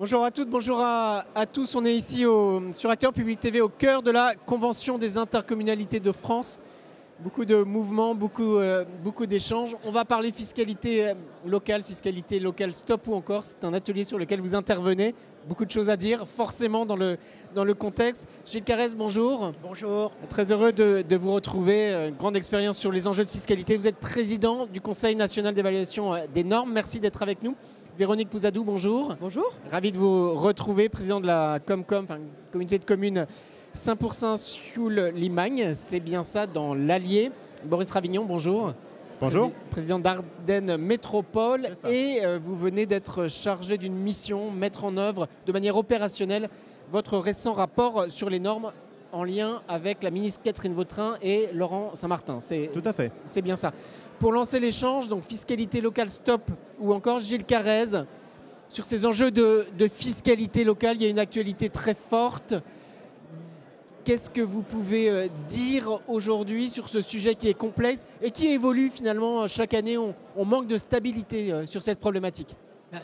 Bonjour à toutes, bonjour à tous. On est ici sur Acteurs Public TV au cœur de la Convention des intercommunalités de France. Beaucoup de mouvements, beaucoup d'échanges. On va parler fiscalité locale stop ou encore. C'est un atelier sur lequel vous intervenez. Beaucoup de choses à dire, forcément dans le contexte. Gilles Carrez, bonjour. Bonjour. Très heureux de vous retrouver. Une grande expérience sur les enjeux de fiscalité. Vous êtes président du Conseil national d'évaluation des normes. Merci d'être avec nous. Véronique Pouzadou, bonjour. Bonjour. Ravi de vous retrouver, président de la Comcom, communauté de communes Saint-Pourçain-Sioule-Limagne. C'est bien ça, dans l'Allier. Boris Ravignon, bonjour. Bonjour. Président d'Ardennes Métropole. Et vous venez d'être chargé d'une mission, mettre en œuvre de manière opérationnelle votre récent rapport sur les normes en lien avec la ministre Catherine Vautrin et Laurent Saint-Martin. Tout à fait. C'est bien ça. Pour lancer l'échange, donc fiscalité locale stop ou encore Gilles Carrez, sur ces enjeux de fiscalité locale, il y a une actualité très forte. Qu'est-ce que vous pouvez dire aujourd'hui sur ce sujet qui est complexe et qui évolue finalement chaque année? On manque de stabilité sur cette problématique.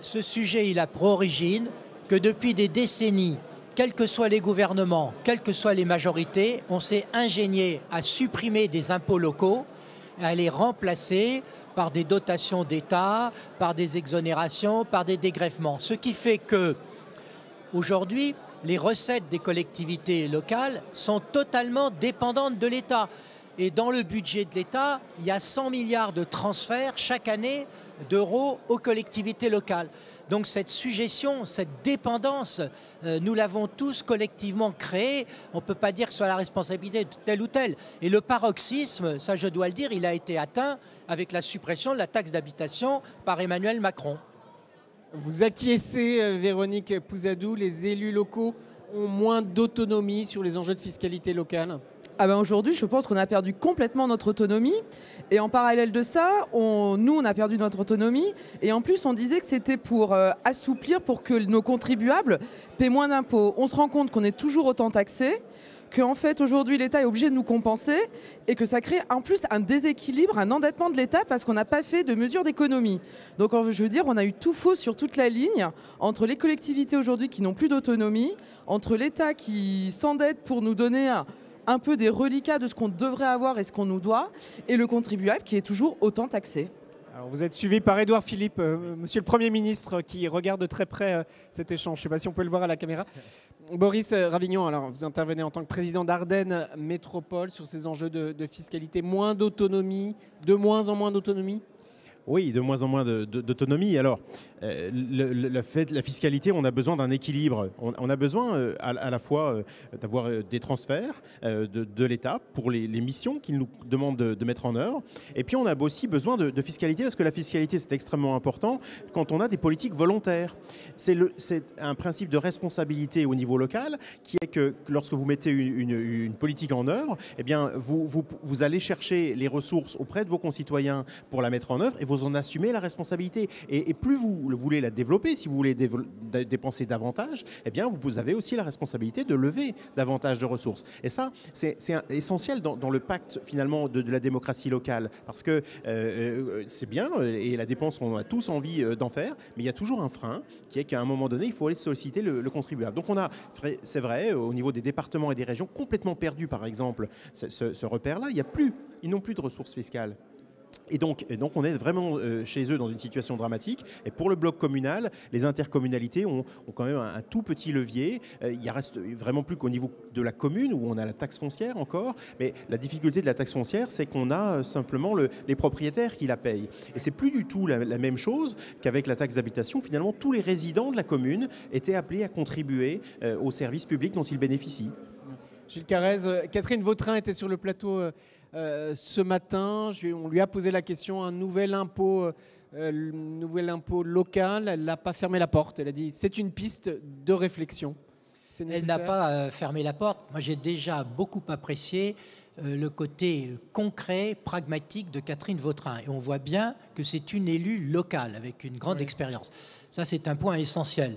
Ce sujet, il a pour origine que depuis des décennies, quels que soient les gouvernements, quelles que soient les majorités, on s'est ingénié à supprimer des impôts locaux, à les remplacer par des dotations d'État, par des exonérations, par des dégrèvements. Ce qui fait que, aujourd'hui, les recettes des collectivités locales sont totalement dépendantes de l'État. Et dans le budget de l'État, il y a 100 milliards de transferts chaque année d'euros aux collectivités locales. Donc cette sujétion, cette dépendance, nous l'avons tous collectivement créée. On ne peut pas dire que ce soit la responsabilité de tel ou tel. Et le paroxysme, ça je dois le dire, il a été atteint avec la suppression de la taxe d'habitation par Emmanuel Macron. Vous acquiescez, Véronique Pouzadou, les élus locaux ont moins d'autonomie sur les enjeux de fiscalité locale? Aujourd'hui, je pense qu'on a perdu complètement notre autonomie. Et en parallèle de ça, nous, on a perdu notre autonomie. Et en plus, on disait que c'était pour assouplir, pour que nos contribuables paient moins d'impôts. On se rend compte qu'on est toujours autant taxés, qu'en fait, aujourd'hui, l'État est obligé de nous compenser et que ça crée en plus un déséquilibre, un endettement de l'État parce qu'on n'a pas fait de mesures d'économie. Donc, je veux dire, on a eu tout faux sur toute la ligne entre les collectivités aujourd'hui qui n'ont plus d'autonomie, entre l'État qui s'endette pour nous donner un peu des reliquats de ce qu'on devrait avoir et ce qu'on nous doit, et le contribuable qui est toujours autant taxé. Alors vous êtes suivi par Édouard Philippe, monsieur le Premier ministre, qui regarde de très près cet échange. Je ne sais pas si on peut le voir à la caméra. Boris Ravignon, alors vous intervenez en tant que président d'Ardennes Métropole sur ces enjeux de fiscalité. Moins d'autonomie, de moins en moins d'autonomie? Oui, de moins en moins d'autonomie. Alors, la fiscalité, on a besoin d'un équilibre. On a besoin à la fois d'avoir des transferts de l'État pour les missions qu'il nous demande de mettre en œuvre. Et puis, on a aussi besoin de fiscalité, parce que la fiscalité, c'est extrêmement important quand on a des politiques volontaires. C'est un principe de responsabilité au niveau local qui est que lorsque vous mettez une politique en œuvre, eh bien, vous allez chercher les ressources auprès de vos concitoyens pour la mettre en œuvre et vous en assumez la responsabilité. Et plus vous voulez la développer, si vous voulez dépenser davantage, eh bien, vous avez aussi la responsabilité de lever davantage de ressources. Et ça, c'est essentiel dans le pacte, finalement, de la démocratie locale. Parce que c'est bien, et la dépense, on a tous envie d'en faire, mais il y a toujours un frein, qui est qu'à un moment donné, il faut aller solliciter le contribuable. Donc on a, c'est vrai, au niveau des départements et des régions, complètement perdu, par exemple, ce repère-là. Ils n'ont plus de ressources fiscales. Et donc, on est vraiment chez eux dans une situation dramatique. Et pour le bloc communal, les intercommunalités ont quand même un tout petit levier. Il reste vraiment plus qu'au niveau de la commune, où on a la taxe foncière encore. Mais la difficulté de la taxe foncière, c'est qu'on a simplement les propriétaires qui la payent. Et c'est plus du tout la même chose qu'avec la taxe d'habitation. Finalement, tous les résidents de la commune étaient appelés à contribuer aux services publics dont ils bénéficient. Gilles Carrez, Catherine Vautrin était sur le plateau ce matin. On lui a posé la question, un nouvel impôt local. Elle n'a pas fermé la porte. Elle a dit c'est une piste de réflexion. Elle n'a pas fermé la porte. Moi, j'ai déjà beaucoup apprécié le côté concret, pragmatique de Catherine Vautrin. Et on voit bien que c'est une élue locale avec une grande expérience. Ça, c'est un point essentiel.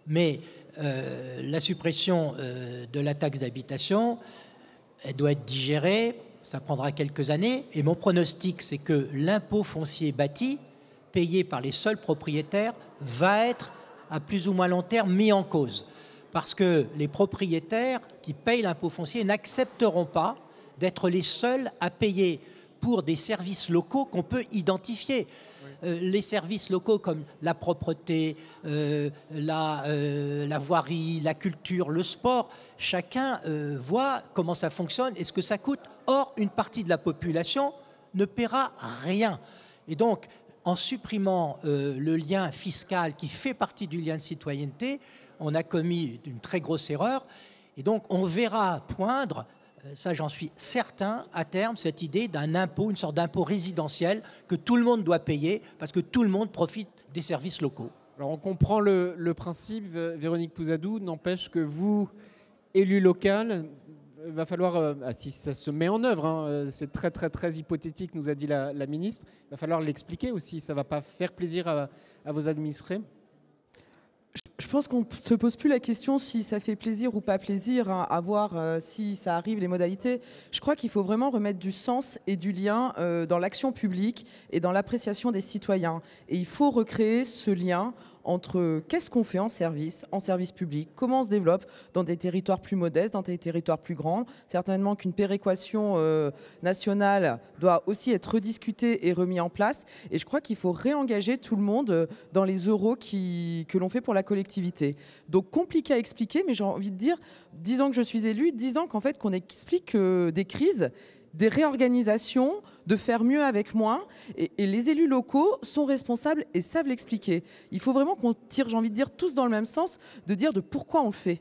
Mais la suppression de la taxe d'habitation, elle doit être digérée, ça prendra quelques années. Et mon pronostic, c'est que l'impôt foncier bâti, payé par les seuls propriétaires, va être à plus ou moins long terme mis en cause. Parce que les propriétaires qui payent l'impôt foncier n'accepteront pas d'être les seuls à payer pour des services locaux qu'on peut identifier. Les services locaux comme la propreté, la voirie, la culture, le sport, chacun voit comment ça fonctionne et ce que ça coûte. Or, une partie de la population ne paiera rien. Et donc, en supprimant le lien fiscal qui fait partie du lien de citoyenneté, on a commis une très grosse erreur. Et donc, on verra poindre, ça j'en suis certain, à terme, cette idée d'un impôt, une sorte d'impôt résidentiel que tout le monde doit payer parce que tout le monde profite des services locaux. Alors on comprend le principe, Véronique Pouzadou, n'empêche que vous, élu local, il va falloir, si ça se met en œuvre, hein, c'est très très très hypothétique, nous a dit la ministre, il va falloir l'expliquer aussi, ça ne va pas faire plaisir à vos administrés. Je pense qu'on ne se pose plus la question si ça fait plaisir ou pas plaisir, hein, à voir si ça arrive, les modalités. Je crois qu'il faut vraiment remettre du sens et du lien dans l'action publique et dans l'appréciation des citoyens. Et il faut recréer ce lien entre qu'est-ce qu'on fait en service public, comment on se développe dans des territoires plus modestes, dans des territoires plus grands. Certainement qu'une péréquation nationale doit aussi être rediscutée et remise en place. Et je crois qu'il faut réengager tout le monde dans les euros que l'on fait pour la collectivité. Donc compliqué à expliquer, mais j'ai envie de dire, 10 ans que je suis élue, 10 ans qu'en fait qu'on explique des crises, des réorganisations, de faire mieux avec moins. Et les élus locaux sont responsables et savent l'expliquer. Il faut vraiment qu'on tire, j'ai envie de dire, tous dans le même sens, de dire de pourquoi on le fait.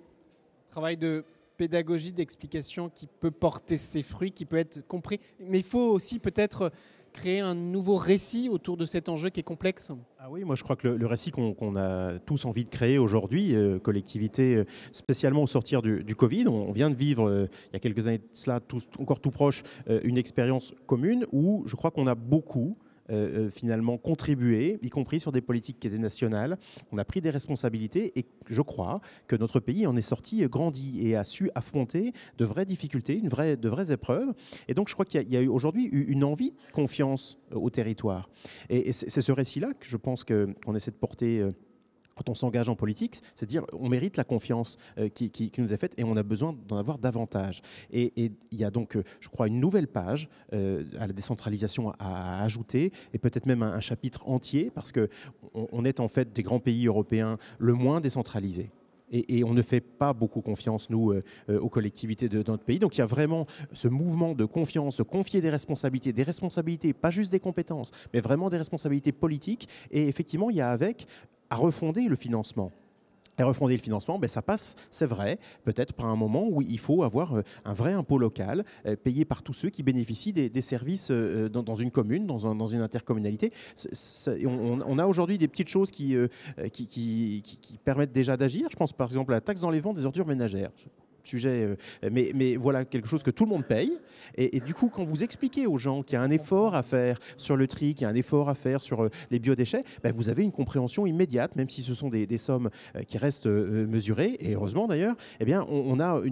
Travail de pédagogie, d'explication qui peut porter ses fruits, qui peut être compris. Mais il faut aussi peut-être créer un nouveau récit autour de cet enjeu qui est complexe. Ah oui, moi je crois que le récit qu'on a tous envie de créer aujourd'hui, collectivité, spécialement au sortir du Covid, on vient de vivre, il y a quelques années de cela, encore tout proche, une expérience commune où je crois qu'on a beaucoup finalement contribué, y compris sur des politiques qui étaient nationales. On a pris des responsabilités et je crois que notre pays en est sorti grandi et a su affronter de vraies difficultés, de vraies épreuves. Et donc je crois qu'il y a aujourd'hui une envie de confiance au territoire. Et c'est ce récit-là que je pense qu'on essaie de porter quand on s'engage en politique, c'est de dire on mérite la confiance qui nous est faite et on a besoin d'en avoir davantage. Et il y a donc, je crois, une nouvelle page à la décentralisation à ajouter et peut-être même un chapitre entier parce qu'on est en fait des grands pays européens le moins décentralisés. Et on ne fait pas beaucoup confiance, nous, aux collectivités de notre pays. Donc il y a vraiment ce mouvement de confiance, de confier des responsabilités, pas juste des compétences, mais vraiment des responsabilités politiques. Et effectivement, il y a à refonder le financement. Et refonder le financement, ça passe, c'est vrai, peut-être par un moment où il faut avoir un vrai impôt local payé par tous ceux qui bénéficient des services dans une commune, dans une intercommunalité. On a aujourd'hui des petites choses qui permettent déjà d'agir. Je pense par exemple à la taxe d'enlèvement des ordures ménagères. Sujet, mais voilà quelque chose que tout le monde paye. Et du coup, quand vous expliquez aux gens qu'il y a un effort à faire sur le tri, qu'il y a un effort à faire sur les biodéchets, vous avez une compréhension immédiate, même si ce sont des sommes qui restent mesurées. Et heureusement d'ailleurs, on a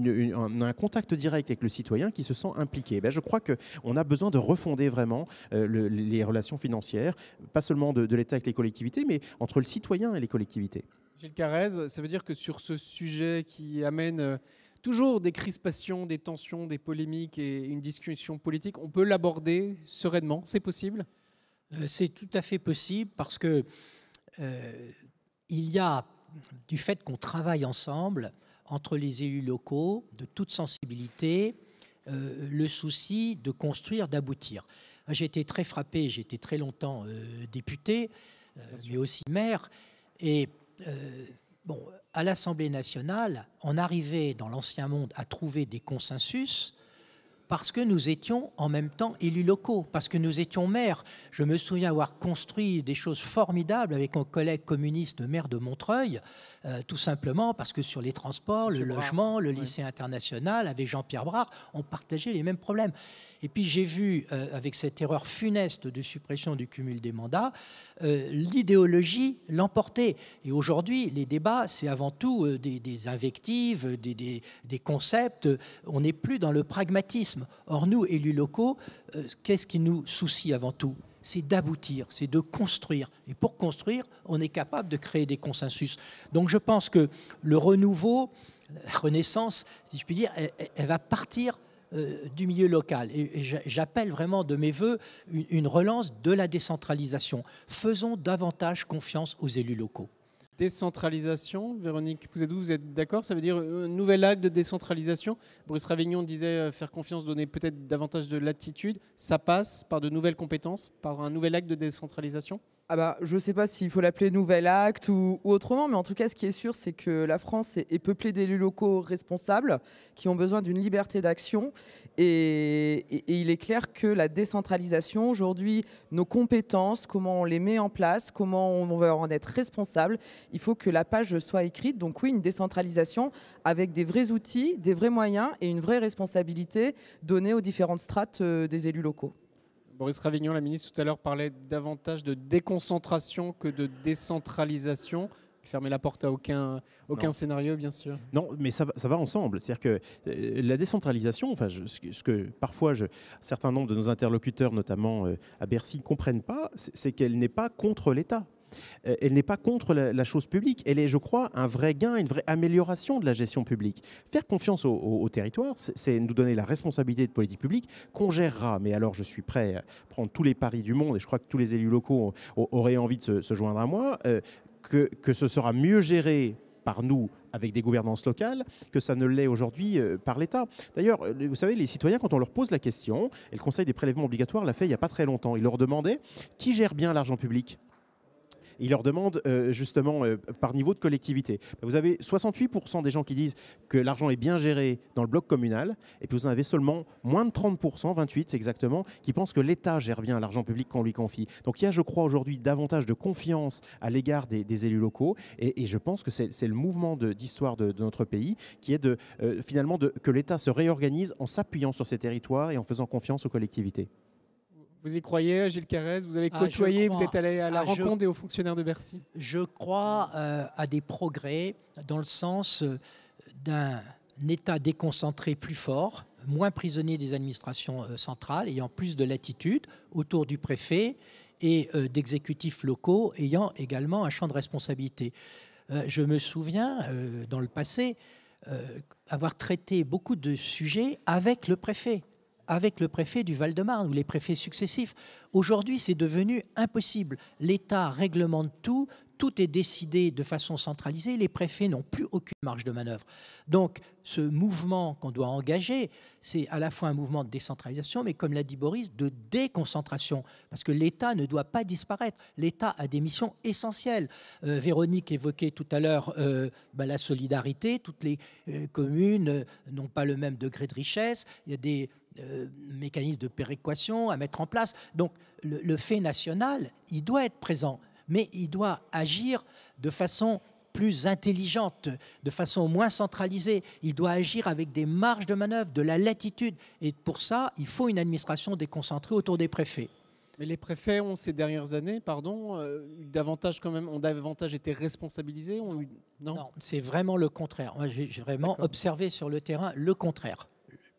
un contact direct avec le citoyen qui se sent impliqué. Je crois qu'on a besoin de refonder vraiment les relations financières, pas seulement de l'État avec les collectivités, mais entre le citoyen et les collectivités. Gilles Carrez, ça veut dire que sur ce sujet qui amène toujours des crispations, des tensions, des polémiques et une discussion politique, on peut l'aborder sereinement, c'est possible ? C'est tout à fait possible parce que il y a, du fait qu'on travaille ensemble, entre les élus locaux, de toute sensibilité, le souci de construire, d'aboutir. J'ai été très frappé, j'ai été très longtemps député, mais aussi maire, et à l'Assemblée nationale, on arrivait dans l'ancien monde à trouver des consensus parce que nous étions en même temps élus locaux, parce que nous étions maires. Je me souviens avoir construit des choses formidables avec mon collègue communiste maire de Montreuil, tout simplement parce que sur les transports, le logement, le lycée international, avec Jean-Pierre Brard, on partageait les mêmes problèmes. Et puis j'ai vu, avec cette erreur funeste de suppression du cumul des mandats, l'idéologie l'emporter. Et aujourd'hui, les débats, c'est avant tout des invectives, des concepts. On n'est plus dans le pragmatisme. Or, nous, élus locaux, qu'est-ce qui nous soucie avant tout ? c'est d'aboutir, c'est de construire. Et pour construire, on est capable de créer des consensus. Donc je pense que le renouveau, la renaissance, si je puis dire, elle va partir du milieu local. Et j'appelle vraiment de mes voeux une relance de la décentralisation. Faisons davantage confiance aux élus locaux. Décentralisation, Véronique Pouzadou, vous êtes d'accord? Ça veut dire un nouvel acte de décentralisation. Boris Ravignon disait faire confiance, donner peut-être davantage de latitude. Ça passe par de nouvelles compétences, par un nouvel acte de décentralisation? Je ne sais pas s'il faut l'appeler nouvel acte ou autrement, mais en tout cas, ce qui est sûr, c'est que la France est peuplée d'élus locaux responsables qui ont besoin d'une liberté d'action. Et il est clair que la décentralisation, aujourd'hui, nos compétences, comment on les met en place, comment on va en être responsable, il faut que la page soit écrite. Donc oui, une décentralisation avec des vrais outils, des vrais moyens et une vraie responsabilité donnée aux différentes strates des élus locaux. Boris Ravignon, la ministre, tout à l'heure, parlait davantage de déconcentration que de décentralisation. Fermer la porte à aucun scénario, bien sûr. Non, mais ça va ensemble. C'est-à-dire que la décentralisation, ce que parfois un certain nombre de nos interlocuteurs, notamment à Bercy, ne comprennent pas, c'est qu'elle n'est pas contre l'État. Elle n'est pas contre la chose publique. Elle est, je crois, un vrai gain, une vraie amélioration de la gestion publique. Faire confiance au territoire, c'est nous donner la responsabilité de politique publique qu'on gérera. Mais alors, je suis prêt à prendre tous les paris du monde, et je crois que tous les élus locaux auraient envie de se joindre à moi, que ce sera mieux géré par nous avec des gouvernances locales que ça ne l'est aujourd'hui par l'État. D'ailleurs, vous savez, les citoyens, quand on leur pose la question, et le Conseil des prélèvements obligatoires l'a fait il n'y a pas très longtemps, il leur demandait qui gère bien l'argent public. Il leur demande justement par niveau de collectivité. Vous avez 68% des gens qui disent que l'argent est bien géré dans le bloc communal, et puis vous en avez seulement moins de 30%, 28 exactement, qui pensent que l'État gère bien l'argent public qu'on lui confie. Donc il y a, je crois, aujourd'hui davantage de confiance à l'égard des élus locaux, et je pense que c'est le mouvement d'histoire de notre pays qui est finalement que l'État se réorganise en s'appuyant sur ses territoires et en faisant confiance aux collectivités. Vous y croyez, Gilles Carrez? Vous avez côtoyé, vous êtes allé à la rencontre des hauts fonctionnaires de Bercy? Je crois à des progrès dans le sens d'un État déconcentré plus fort, moins prisonnier des administrations centrales, ayant plus de latitude autour du préfet et d'exécutifs locaux ayant également un champ de responsabilité. Je me souviens, dans le passé, avoir traité beaucoup de sujets avec le préfet du Val-de-Marne ou les préfets successifs. Aujourd'hui, c'est devenu impossible. L'État réglemente tout, tout est décidé de façon centralisée, les préfets n'ont plus aucune marge de manœuvre. Donc, ce mouvement qu'on doit engager, c'est à la fois un mouvement de décentralisation, mais comme l'a dit Boris, de déconcentration, parce que l'État ne doit pas disparaître. L'État a des missions essentielles. Véronique évoquait tout à l'heure la solidarité. Toutes les communes n'ont pas le même degré de richesse. Il y a des mécanismes de péréquation à mettre en place. Donc, le fait national, il doit être présent, mais il doit agir de façon plus intelligente, de façon moins centralisée. Il doit agir avec des marges de manœuvre, de la latitude. Et pour ça, il faut une administration déconcentrée autour des préfets. Mais les préfets ont, ces dernières années, ont davantage été responsabilisés? Non, c'est vraiment le contraire. Moi, j'ai vraiment observé sur le terrain le contraire.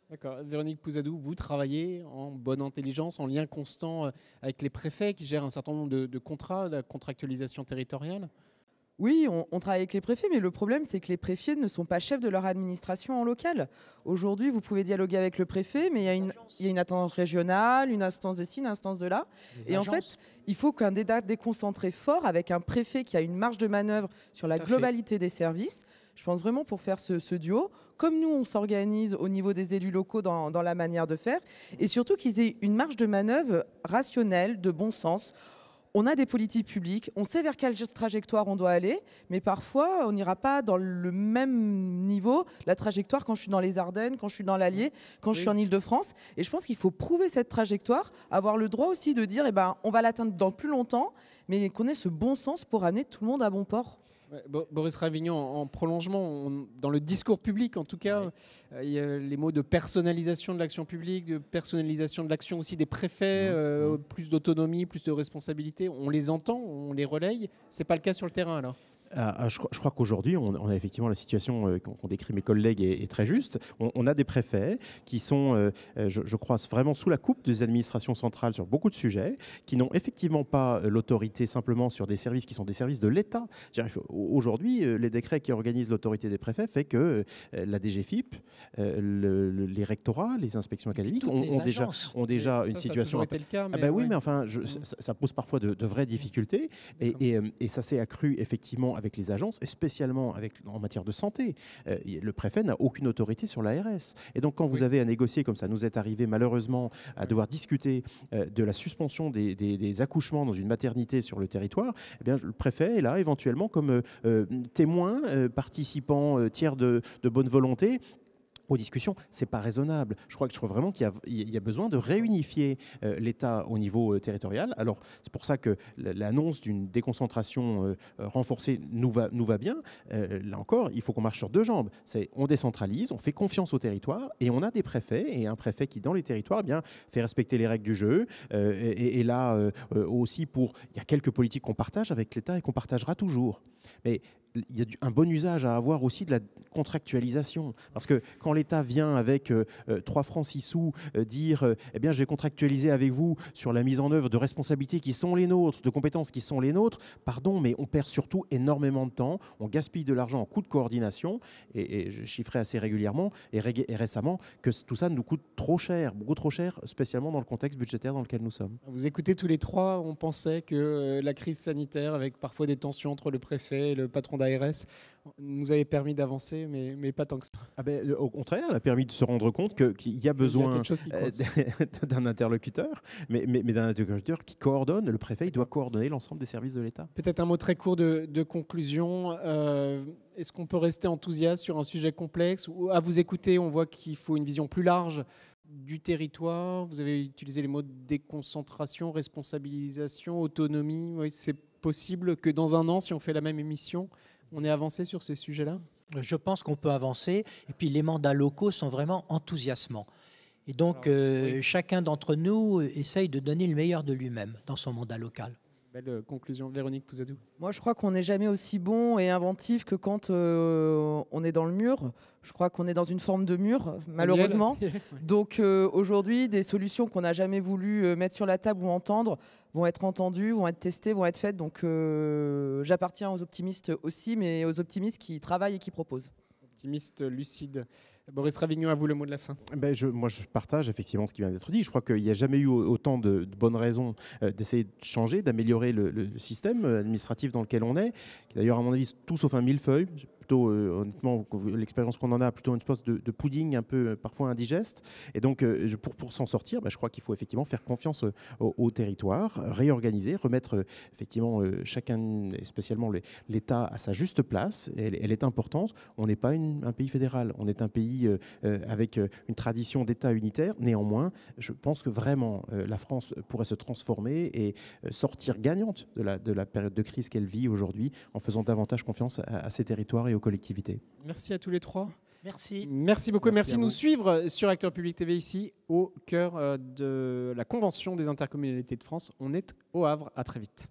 D'accord. Véronique Pouzadou, vous travaillez en bonne intelligence, en lien constant avec les préfets qui gèrent un certain nombre de contrats, de la contractualisation territoriale? Oui, on travaille avec les préfets, mais le problème, c'est que les préfets ne sont pas chefs de leur administration en local. Aujourd'hui, vous pouvez dialoguer avec le préfet, mais il y a une instance régionale, une instance de ci, une instance de là. Et en fait, il faut qu'un État déconcentré fort, avec un préfet qui a une marge de manœuvre sur la globalité des services. Je pense vraiment pour faire ce duo, comme nous, on s'organise au niveau des élus locaux dans la manière de faire, et surtout qu'ils aient une marge de manœuvre rationnelle, de bon sens. On a des politiques publiques, on sait vers quelle trajectoire on doit aller, mais parfois, on n'ira pas dans le même niveau, la trajectoire quand je suis dans les Ardennes, quand je suis dans l'Allier, quand je suis en Île-de-France. Et je pense qu'il faut prouver cette trajectoire, avoir le droit aussi de dire, on va l'atteindre dans plus longtemps, mais qu'on ait ce bon sens pour amener tout le monde à bon port. Boris Ravignon, en prolongement, dans le discours public en tout cas, il y a les mots de personnalisation de l'action publique, de personnalisation de l'action aussi des préfets, plus d'autonomie, plus de responsabilité. On les entend, on les relaye. C'est pas le cas sur le terrain alors? Je crois qu'aujourd'hui, on a effectivement la situation qu'ont décrit mes collègues est très juste. On a des préfets qui sont, je crois, vraiment sous la coupe des administrations centrales sur beaucoup de sujets, qui n'ont effectivement pas l'autorité simplement sur des services qui sont des services de l'État. Aujourd'hui, les décrets qui organisent l'autorité des préfets fait que la DGFiP, les rectorats, les inspections académiques ont déjà une situation. Ça a toujours été le cas, mais oui, mais enfin, ça pose parfois de vraies difficultés et ça s'est accru effectivement avec les agences et spécialement en matière de santé. Le préfet n'a aucune autorité sur l'ARS. Et donc quand vous avez à négocier comme ça, nous est arrivé malheureusement à devoir discuter de la suspension des accouchements dans une maternité sur le territoire, eh bien, le préfet est là éventuellement comme témoin, participant, tiers de bonne volonté aux discussions. C'est pas raisonnable. Je crois vraiment qu'il y a besoin de réunifier l'État au niveau territorial. Alors, c'est pour ça que l'annonce d'une déconcentration renforcée nous va bien. Là encore, il faut qu'on marche sur deux jambes. On décentralise, on fait confiance au territoire et on a des préfets et un préfet qui, dans les territoires, eh bien, fait respecter les règles du jeu. Et là, aussi, il y a quelques politiques qu'on partage avec l'État et qu'on partagera toujours. Mais il y a un bon usage à avoir aussi de la contractualisation. Parce que quand l'État vient avec 3 francs 6 sous dire eh bien, je vais contractualiser avec vous sur la mise en œuvre de responsabilités qui sont les nôtres, de compétences qui sont les nôtres, pardon, mais on perd surtout énormément de temps, on gaspille de l'argent en coûts de coordination, et je chiffrais assez régulièrement et récemment que tout ça nous coûte trop cher, beaucoup trop cher, spécialement dans le contexte budgétaire dans lequel nous sommes. Vous écoutez tous les trois, on pensait que la crise sanitaire, avec parfois des tensions entre le préfet et le patron d'ARS, nous avait permis d'avancer, mais pas tant que ça. Au contraire, elle a permis de se rendre compte qu'il y a besoin d'un interlocuteur, mais d'un interlocuteur qui coordonne. Le préfet, il doit coordonner l'ensemble des services de l'État. Peut-être un mot très court de conclusion. Est-ce qu'on peut rester enthousiaste sur un sujet complexe, ou à vous écouter, on voit qu'il faut une vision plus large du territoire? Vous avez utilisé les mots de déconcentration, responsabilisation, autonomie. Oui, c'est possible que dans un an, si on fait la même émission, on ait avancé sur ces sujets-là? Je pense qu'on peut avancer. Et puis les mandats locaux sont vraiment enthousiasmants. Et donc chacun d'entre nous essaye de donner le meilleur de lui-même dans son mandat local. Belle conclusion. Véronique Pouzadou. Moi, je crois qu'on n'est jamais aussi bon et inventif que quand on est dans le mur. Je crois qu'on est dans une forme de mur, malheureusement. Donc aujourd'hui, des solutions qu'on n'a jamais voulu mettre sur la table ou entendre vont être entendues, vont être testées, vont être faites. Donc j'appartiens aux optimistes aussi, mais aux optimistes qui travaillent et qui proposent. Optimiste, lucide. Boris Ravignon, à vous le mot de la fin. Moi, je partage effectivement ce qui vient d'être dit. Je crois qu'il n'y a jamais eu autant de bonnes raisons d'essayer de changer, d'améliorer le système administratif dans lequel on est, qui d'ailleurs, à mon avis, tout sauf un millefeuille. Plutôt, honnêtement, l'expérience qu'on en a, plutôt une espèce de pudding un peu parfois indigeste. Et donc, pour s'en sortir, je crois qu'il faut effectivement faire confiance au territoire, réorganiser, remettre effectivement chacun, et spécialement l'État, à sa juste place. Elle est importante. On n'est pas un pays fédéral, on est un pays avec une tradition d'État unitaire. Néanmoins, je pense que vraiment la France pourrait se transformer et sortir gagnante de la période de crise qu'elle vit aujourd'hui en faisant davantage confiance à ses territoires et aux collectivités. Merci à tous les trois. Merci. Merci beaucoup. Merci de nous suivre sur Acteurs Public TV ici au cœur de la Convention des intercommunalités de France. On est au Havre. À très vite.